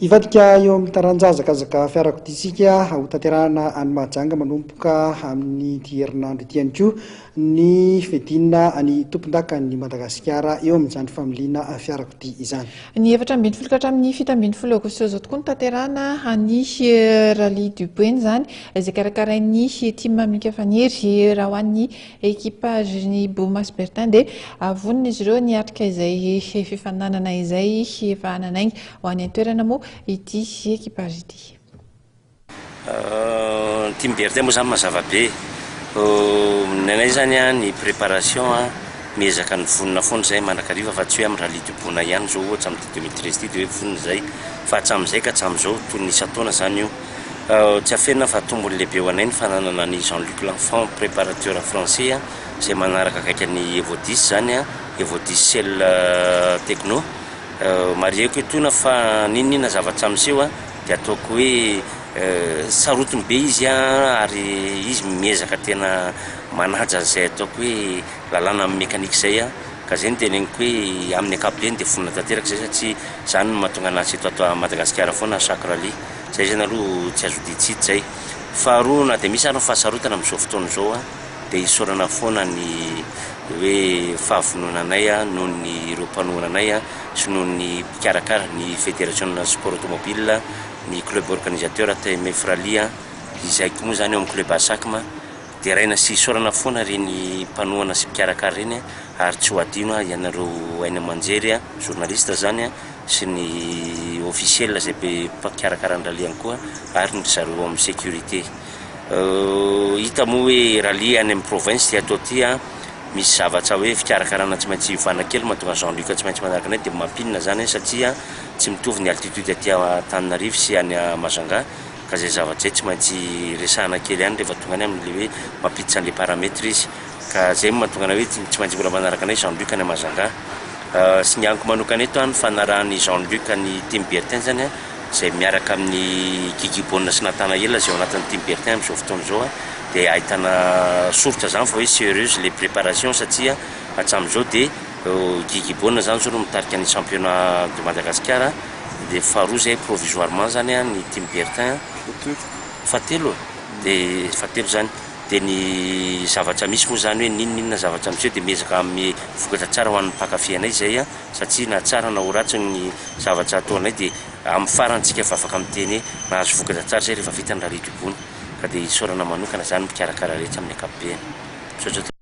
Ivadika eo amin'ny taranjazakazaka fiarakodia ho tanterahana any Mahajanga manomboka amin'ny ity herinandro ity ihany koa ny fedinina ny tompon-daka ny Madagasikara eo amin'izany familiana fiarakodia izany. Ny 4 ka hatramin'ny 7 aogositra izao tokoa ny tanterahana any rally du Boen zany izay karakarain'ny team Mika Fanery raha ho an'ny équipage ny Bomas Bertin dia vonona izy ireo niatrika izay fifaninanana izay efa nanangy ho any an-toerana moa ity équipage ity. Team Bertin moa zany mazava be. Nenay zany ny préparation miezaka ny vonona foana zay manakariva fa tsy hoe amin'ny rally du Boen ihany zao ohatry amin'ny 2013 ty dia hoe vonona zay fa hatram'izay ka hatram'izao toy ny isataona zany io. Tsy afenina fa tombony lehibe ho anay ny fananana ny Jean-Luc L'Enfant préparateur français izay manaraka akaiky ny Evo 10 zany Evo 10 Cell Techno. Marieko etona fa ninina zavatra am'seho dia ataoko hoe sarotiny be izy ary izy miezaka tena manaja zay ataoko hoe lalàna amin'ny mécanique zay ka zay ny teneniko hoe amin'ny ankapobeny dia vonona tanteraka zay satria zany no mahatonga anazy eto ato Madagasikara foana chaque rally zay zany aloha tsy azo ditsity zay. Faharoa na dia misy ary fahasarotana amin'izao fotoana izao dia isaorana foana ny hoe fahavononanay noho ny ireo mpanohananay sy noho ny mpikarakara ny fédération sport automobile ny club organisateur TMF Rally izay koa moa zany eo amin'ny club Asakma dia raina sy isaorana foana reny mpanohana sy mpikarakara reny ary tsy ho adino ianareo aina aman-jery journaliste zany sy ny officiel zay be mpikarakara ny rally ihany koa ary ny zareo amin'ny sécurité. Hita moa hoe rally any amin'ny province atao ty misy zavatra hoe fikarakarana tsy maintsy vanakely mahatonga Jean-Luc tsy maintsy manaraka anay dia mampinina zany satria tsy mitovy ny altitude aty Antananarivo sy any Majunga ka zay zavatra zay tsy maintsy resahana kely ihany rehefa tonga any amin'le hoe mampiditra an'le paramètre izy ka zay mahatonga anay hoe tsy maintsy mbola manaraka anay Jean-Luc any Majunga. Sy ny aniko manokana eto ny fanarahany Jean-Luc ny team Bertin zany izay miaraka amin'ny Guigui Bonne sy Natana Ela zay ao anatin'ny team Bertin amin'izao fotoana izao dia ahitana soritra zany fa hoe sérieuse les préparations satria hatram'izao dia Guigui Bonne zany zao no mitarika ny championnat de Madagascar dia faharoa zay provisoirement zany ny team Bertin fatelo dia fatelo zany dia ny zavatra misy moa zany hoe ninona zavatra misy dia miezaka amin'ny vokatra tsara ho an'ny mpakafy anay zay satria na tsara na ho ratsy ny zavatra ataonay dia amin'ny farantsika efa afaka miteny nahazo vokatra tsara zay rehefa vita ny rally du Boen ka dia isaorana manokana zany mikarakara rehetra amin'ny ankapobeny.